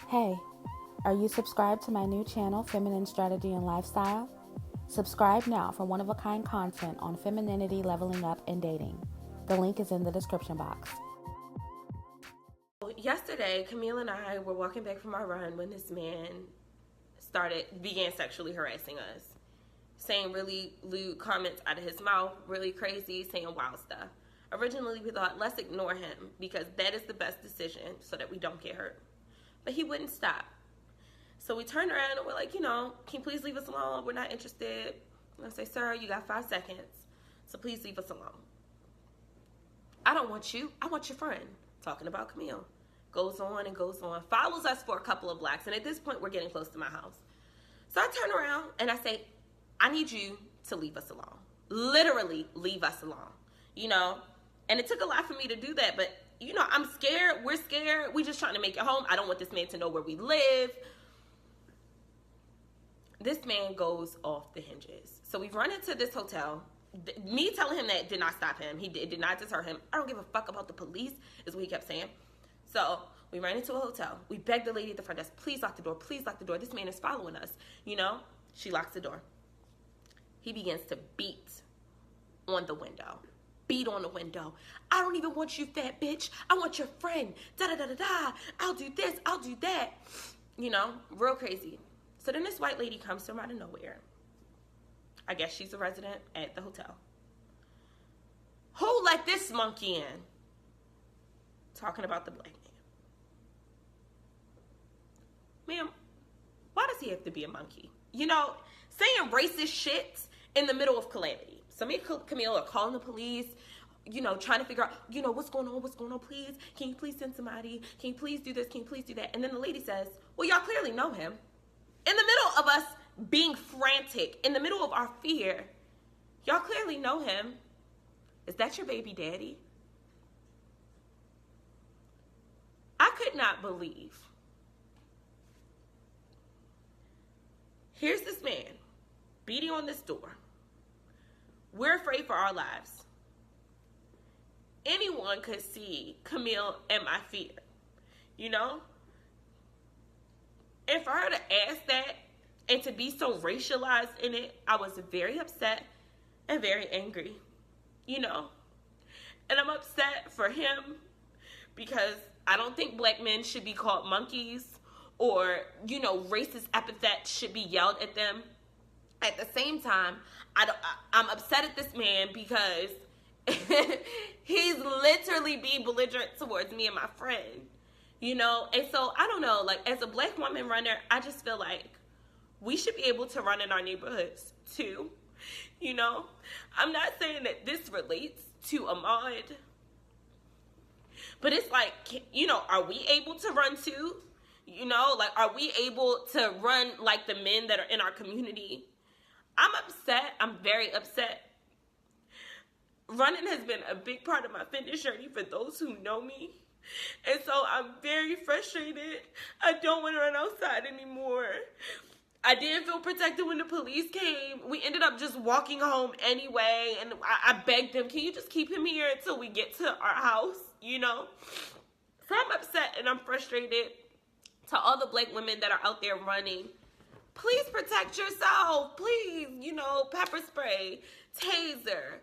Hey, are you subscribed to my new channel, Feminine Strategy and Lifestyle? Subscribe now for one-of-a-kind content on femininity, leveling up, and dating. The link is in the description box. Yesterday, Camille and I were walking back from our run when this man began sexually harassing us, saying really lewd comments out of his mouth, really crazy, saying wild stuff. Originally, we thought, let's ignore him because that is the best decision so that we don't get hurt. But he wouldn't stop. So we turned around and we're like, can you please leave us alone? We're not interested. And I say, sir, you got 5 seconds, so please leave us alone. I don't want you. I want your friend. Talking about Camille. Goes on and goes on. Follows us for a couple of blocks. And at this point, we're getting close to my house. So I turn around and I say, I need you to leave us alone. Literally, leave us alone. And it took a lot for me to do that. But, I'm scared. We're scared. We're just trying to make it home. I don't want this man to know where we live. This man goes off the hinges. So we run into this hotel. Me telling him that did not stop him. It did not deter him. I don't give a fuck about the police, is what he kept saying. So we ran into a hotel. We begged the lady at the front desk, please lock the door. Please lock the door. This man is following us. She locks the door. He begins to beat on the window. Beat on the window. I don't even want you, fat bitch. I want your friend. Da-da-da-da-da. I'll do this. I'll do that. Real crazy. So then this white lady comes from out of nowhere. I guess she's a resident at the hotel. Who let this monkey in? Talking about the black man. Ma'am, why does he have to be a monkey? Saying racist shit in the middle of calamity. So me and Camille are calling the police, trying to figure out, what's going on, please? Can you please send somebody? Can you please do this? Can you please do that? And then the lady says, well, y'all clearly know him. In the middle of us being frantic, in the middle of our fear, y'all clearly know him. Is that your baby daddy? I could not believe. Here's this man beating on this door. We're afraid for our lives. Anyone could see Camille and my fear, And for her to ask that and to be so racialized in it, I was very upset and very angry, And I'm upset for him because I don't think black men should be called monkeys or, racist epithets should be yelled at them. At the same time, I'm upset at this man because he's literally being belligerent towards me and my friend, And so, I don't know, as a black woman runner, I just feel like we should be able to run in our neighborhoods too, I'm not saying that this relates to Ahmaud, but it's like, are we able to run too? Are we able to run like the men that are in our community? I'm upset. I'm very upset. Running has been a big part of my fitness journey for those who know me. And so I'm very frustrated. I don't want to run outside anymore. I didn't feel protected when the police came. We ended up just walking home anyway. And I begged them, can you just keep him here until we get to our house, So I'm upset and I'm frustrated. To all the black women that are out there running, please protect yourself. Please, pepper spray, taser,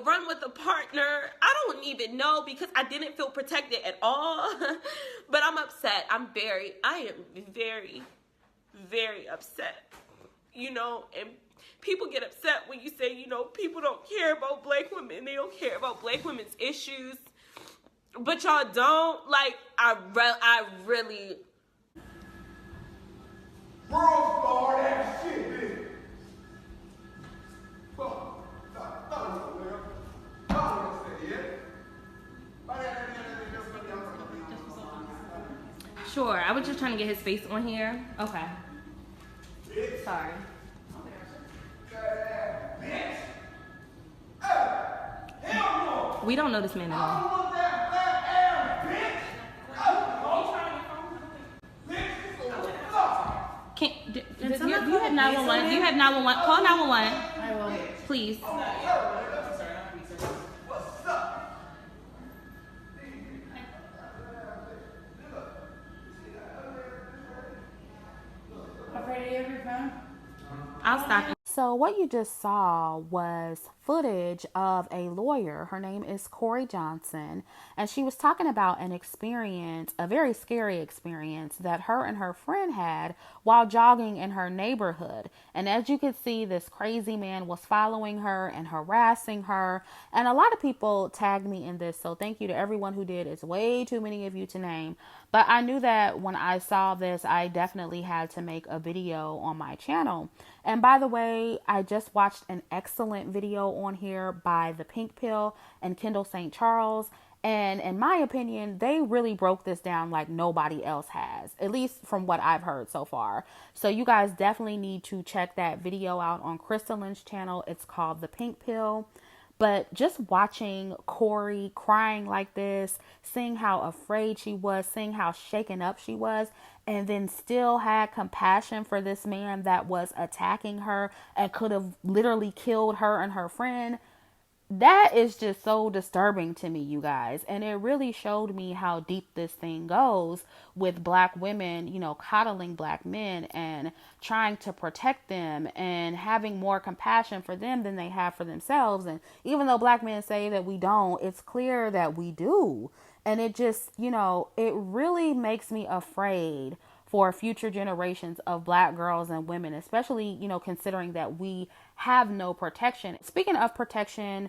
run with a partner. I don't even know because I didn't feel protected at all. But I'm upset. I am very, very upset. And people get upset when you say, people don't care about black women. They don't care about black women's issues. But y'all don't. I really... World star that shit, bitch. Sure, I was just trying to get his face on here. Okay. Sorry. We don't know this man at all. Do you have 911? Do you have 911? Call 911. I will. Please. I'll stop. So what you just saw was footage of a lawyer. Her name is Korey Johnson, and she was talking about an experience, a very scary experience that her and her friend had while jogging in her neighborhood. And as you could see, this crazy man was following her and harassing her. And a lot of people tagged me in this, so thank you to everyone who did. It's way too many of you to name. But I knew that when I saw this, I definitely had to make a video on my channel. And by the way, I just watched an excellent video on here by The Pink Pill and Kendall St. Charles. And in my opinion, they really broke this down like nobody else has, at least from what I've heard so far. So you guys definitely need to check that video out on Crystalline's channel. It's called The Pink Pill. But just watching Korey crying like this, seeing how afraid she was, seeing how shaken up she was, and then still had compassion for this man that was attacking her and could have literally killed her and her friend. That is just so disturbing to me, you guys. And it really showed me how deep this thing goes with black women, you know, coddling black men and trying to protect them and having more compassion for them than they have for themselves. And even though black men say that we don't, it's clear that we do. And it just, you know, it really makes me afraid for future generations of black girls and women, especially, you know, considering that we have no protection. Speaking of protection,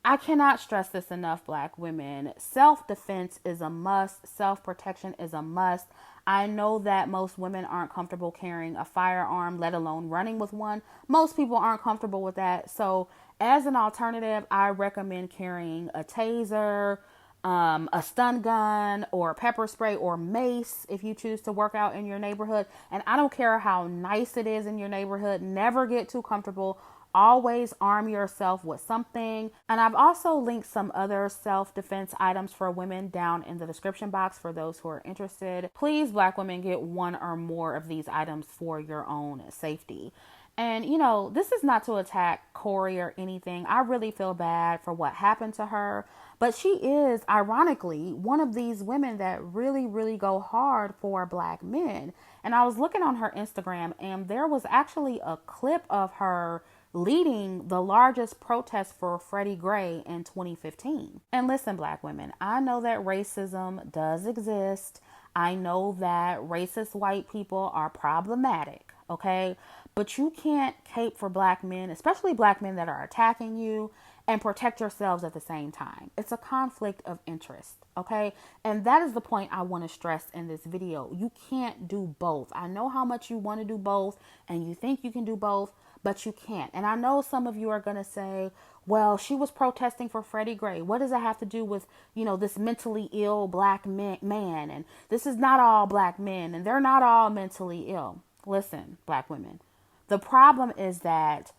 I cannot stress this enough, black women. Self-defense is a must. Self-protection is a must. I know that most women aren't comfortable carrying a firearm, let alone running with one. Most people aren't comfortable with that. So as an alternative, I recommend carrying a taser, a stun gun, or pepper spray, or mace if you choose to work out in your neighborhood. And I don't care how nice it is in your neighborhood, never get too comfortable. Always arm yourself with something. And I've also linked some other self-defense items for women down in the description box for those who are interested. Please, black women, get one or more of these items for your own safety. And, you know, this is not to attack Korey or anything. I really feel bad for what happened to her. But she is, ironically, one of these women that really, really go hard for black men. And I was looking on her Instagram, and there was actually a clip of her leading the largest protest for Freddie Gray in 2015. And listen, black women, I know that racism does exist. I know that racist white people are problematic, okay? But you can't cape for black men, especially black men that are attacking you, and protect yourselves at the same time. It's a conflict of interest, okay? And that is the point I want to stress in this video. You can't do both. I know how much you want to do both, and you think you can do both, but you can't. And I know some of you are going to say, well, she was protesting for Freddie Gray. What does it have to do with, you know, this mentally ill black man? And this is not all black men, and they're not all mentally ill. Listen, black women, the problem is that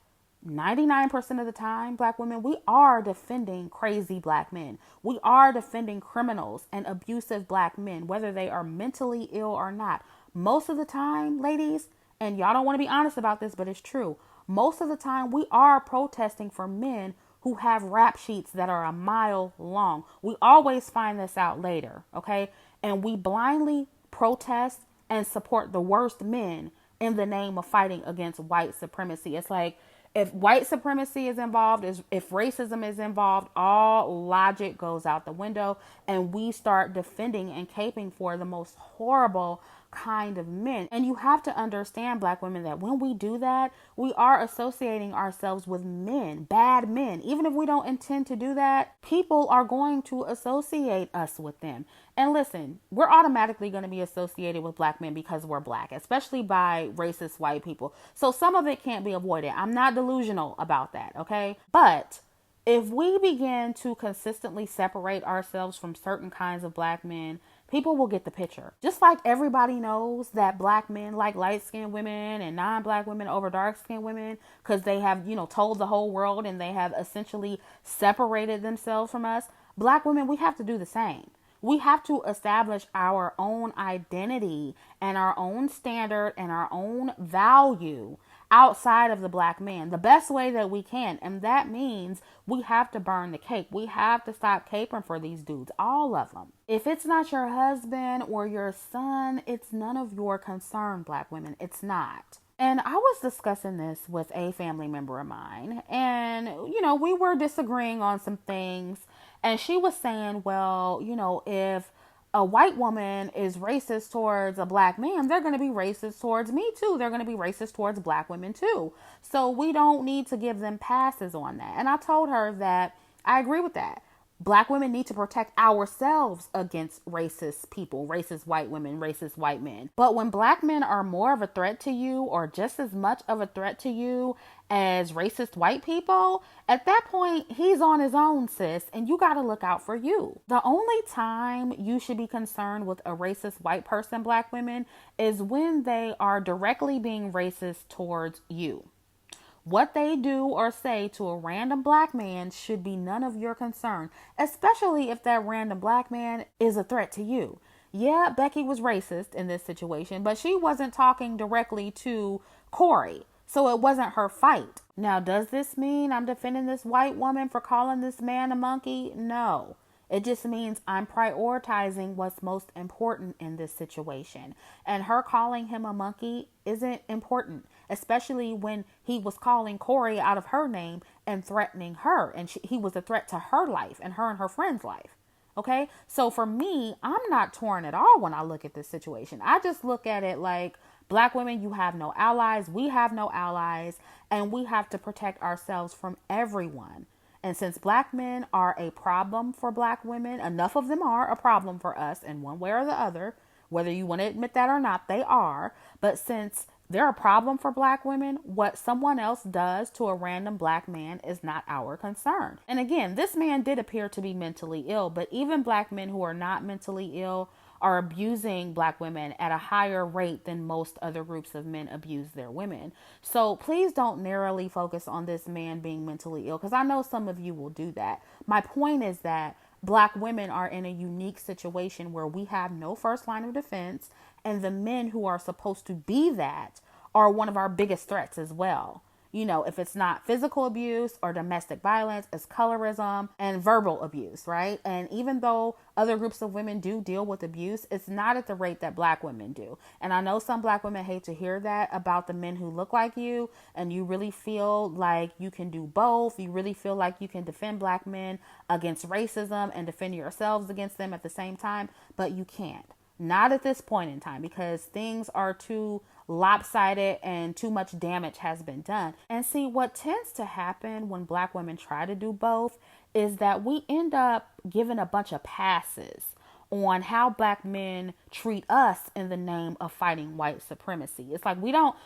99% of the time, black women, we are defending crazy black men. We are defending criminals and abusive black men, whether they are mentally ill or not. Most of the time, ladies, and y'all don't want to be honest about this, but it's true. Most of the time, we are protesting for men who have rap sheets that are a mile long. We always find this out later, okay? And we blindly protest and support the worst men in the name of fighting against white supremacy. It's like, if white supremacy is involved, if racism is involved, all logic goes out the window, and we start defending and caping for the most horrible kind of men. And you have to understand, black women, that when we do that, we are associating ourselves with men, bad men. Even if we don't intend to do that, people are going to associate us with them. And listen, we're automatically going to be associated with black men because we're black, especially by racist white people. So some of it can't be avoided. I'm not delusional about that, okay? But if we begin to consistently separate ourselves from certain kinds of black men, people will get the picture. Just like everybody knows that black men like light-skinned women and non-black women over dark-skinned women because they have, you know, told the whole world and they have essentially separated themselves from us. Black women, we have to do the same. We have to establish our own identity and our own standard and our own value outside of the black man the best way that we can. And that means we have to burn the cake. We have to stop caping for these dudes, all of them. If it's not your husband or your son, it's none of your concern, black women. It's not. And I was discussing this with a family member of mine, and, we were disagreeing on some things. And she was saying, well, if a white woman is racist towards a black man, they're going to be racist towards me too. They're going to be racist towards black women too. So we don't need to give them passes on that. And I told her that I agree with that. Black women need to protect ourselves against racist people, racist white women, racist white men. But when black men are more of a threat to you or just as much of a threat to you as racist white people, at that point, he's on his own, sis, and you got to look out for you. The only time you should be concerned with a racist white person, black women, is when they are directly being racist towards you. What they do or say to a random black man should be none of your concern, especially if that random black man is a threat to you. Yeah, Becky was racist in this situation, but she wasn't talking directly to Korey, so it wasn't her fight. Now, does this mean I'm defending this white woman for calling this man a monkey? No. It just means I'm prioritizing what's most important in this situation. And her calling him a monkey isn't important, especially when he was calling Korey out of her name and threatening her. And he was a threat to her life and her friend's life. Okay, so for me, I'm not torn at all when I look at this situation. I just look at it like, black women, you have no allies. We have no allies. And we have to protect ourselves from everyone. And since black men are a problem for black women, enough of them are a problem for us in one way or the other, whether you want to admit that or not, they are. But since they're a problem for black women, what someone else does to a random black man is not our concern. And again, this man did appear to be mentally ill, but even black men who are not mentally ill are abusing black women at a higher rate than most other groups of men abuse their women. So please don't narrowly focus on this man being mentally ill, because I know some of you will do that. My point is that black women are in a unique situation where we have no first line of defense, and the men who are supposed to be that are one of our biggest threats as well. If it's not physical abuse or domestic violence, it's colorism and verbal abuse, right? And even though other groups of women do deal with abuse, it's not at the rate that black women do. And I know some black women hate to hear that about the men who look like you, and you really feel like you can do both. You really feel like you can defend black men against racism and defend yourselves against them at the same time, but you can't. Not at this point in time, because things are too lopsided and too much damage has been done. And see, what tends to happen when black women try to do both is that we end up giving a bunch of passes on how black men treat us in the name of fighting white supremacy. It's like we don't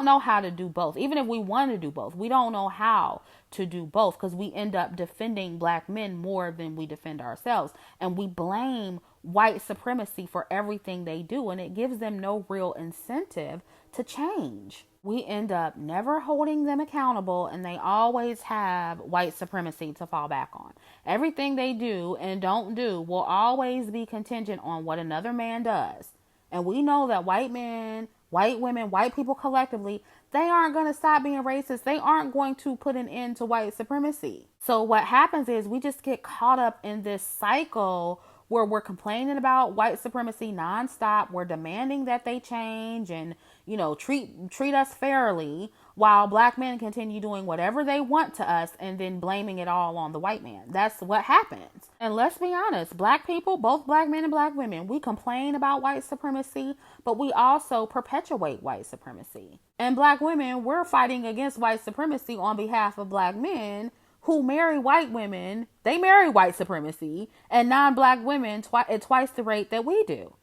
know how to do both. Even if we want to do both, we don't know how to do both, because we end up defending black men more than we defend ourselves. And we blame white supremacy for everything they do, and it gives them no real incentive to change. We end up never holding them accountable, and they always have white supremacy to fall back on. Everything they do and don't do will always be contingent on what another man does. And we know that white men, white women, white people collectively, they aren't going to stop being racist. They aren't going to put an end to white supremacy. So what happens is we just get caught up in this cycle where we're complaining about white supremacy nonstop. We're demanding that they change and, treat us fairly, while black men continue doing whatever they want to us and then blaming it all on the white man. That's what happens. And let's be honest, black people, both black men and black women, we complain about white supremacy, but we also perpetuate white supremacy. And black women, we're fighting against white supremacy on behalf of black men who marry white women. They marry white supremacy, and non-black women at twice the rate that we do.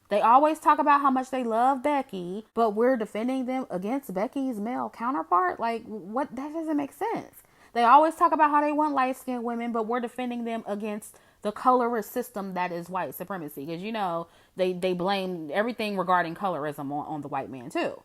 They always talk about how much they love Becky, but we're defending them against Becky's male counterpart. Like, what? That doesn't make sense. They always talk about how they want light-skinned women, but we're defending them against the colorist system that is white supremacy. Because, they blame everything regarding colorism on the white man too.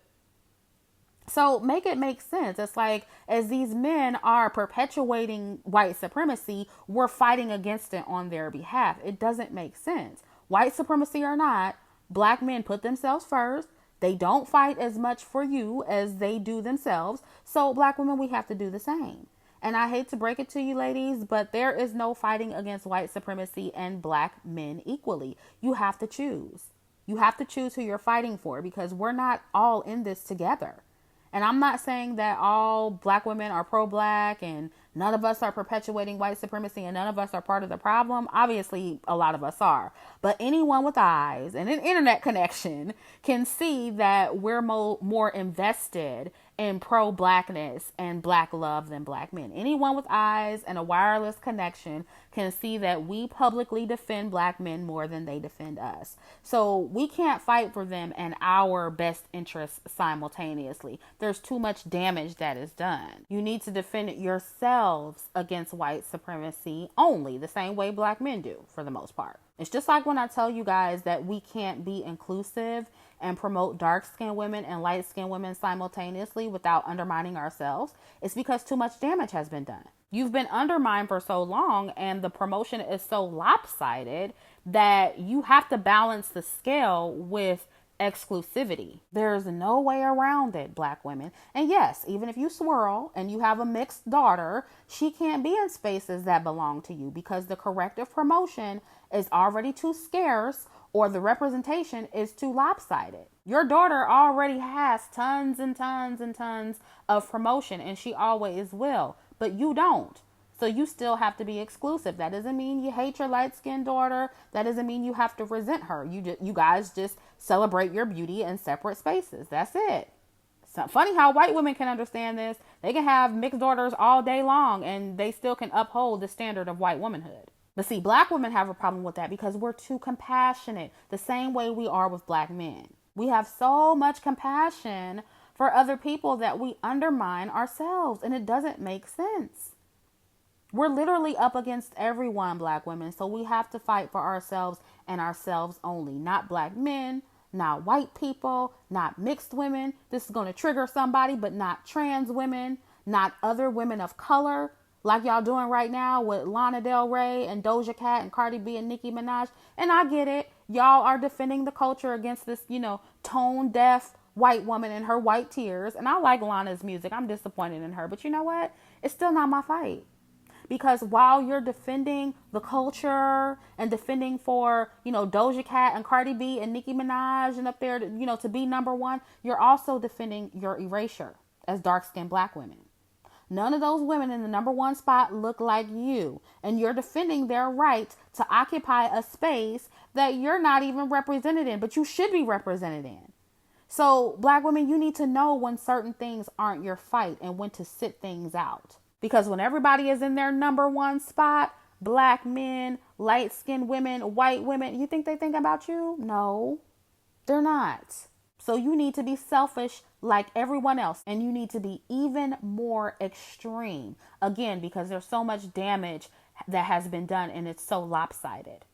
So make it make sense. It's like, as these men are perpetuating white supremacy, we're fighting against it on their behalf. It doesn't make sense. White supremacy or not, black men put themselves first. They don't fight as much for you as they do themselves. So black women, we have to do the same. And I hate to break it to you ladies, but there is no fighting against white supremacy and black men equally. You have to choose. You have to choose who you're fighting for, because we're not all in this together. And I'm not saying that all black women are pro-black and none of us are perpetuating white supremacy and none of us are part of the problem. Obviously, a lot of us are. But anyone with eyes and an internet connection can see that we're more invested in pro-blackness and black love than black men. Anyone with eyes and a wireless connection can see that we publicly defend black men more than they defend us. So we can't fight for them and our best interests simultaneously. There's too much damage that is done. You need to defend yourselves against white supremacy only, the same way black men do for the most part. It's just like when I tell you guys that we can't be inclusive and promote dark-skinned women and light-skinned women simultaneously without undermining ourselves. It's because too much damage has been done. You've been undermined for so long and the promotion is so lopsided that you have to balance the scale with exclusivity. There's no way around it, black women. And yes, even if you swirl and you have a mixed daughter, she can't be in spaces that belong to you because the corrective promotion is already too scarce or the representation is too lopsided. Your daughter already has tons and tons and tons of promotion and she always will, but you don't. So you still have to be exclusive. That doesn't mean you hate your light-skinned daughter. That doesn't mean you have to resent her. You guys just celebrate your beauty in separate spaces. That's it. It's funny how white women can understand this. They can have mixed daughters all day long and they still can uphold the standard of white womanhood. But see, black women have a problem with that because we're too compassionate, the same way we are with black men. We have so much compassion for other people that we undermine ourselves, and it doesn't make sense. We're literally up against everyone, black women, so we have to fight for ourselves and ourselves only, not black men, not white people, not mixed women. This is going to trigger somebody, but not trans women, not other women of color, like y'all doing right now with Lana Del Rey and Doja Cat and Cardi B and Nicki Minaj. And I get it. Y'all are defending the culture against this, tone deaf white woman and her white tears. And I like Lana's music. I'm disappointed in her. But you know what? It's still not my fight. Because while you're defending the culture and defending for, Doja Cat and Cardi B and Nicki Minaj and up there, to be number one, you're also defending your erasure as dark-skinned black women. None of those women in the number one spot look like you. And you're defending their right to occupy a space that you're not even represented in, but you should be represented in. So black women, you need to know when certain things aren't your fight and when to sit things out. Because when everybody is in their number one spot, black men, light-skinned women, white women, you think they think about you? No, they're not. So you need to be selfish like everyone else. And you need to be even more extreme. Again, because there's so much damage that has been done and it's so lopsided.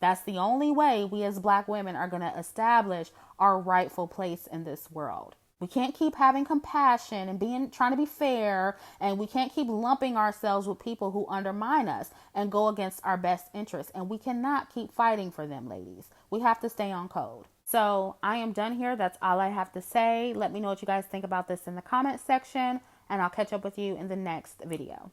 That's the only way we as black women are going to establish our rightful place in this world. We can't keep having compassion and trying to be fair, and we can't keep lumping ourselves with people who undermine us and go against our best interests. And we cannot keep fighting for them, ladies. We have to stay on code. So I am done here. That's all I have to say. Let me know what you guys think about this in the comment section, and I'll catch up with you in the next video.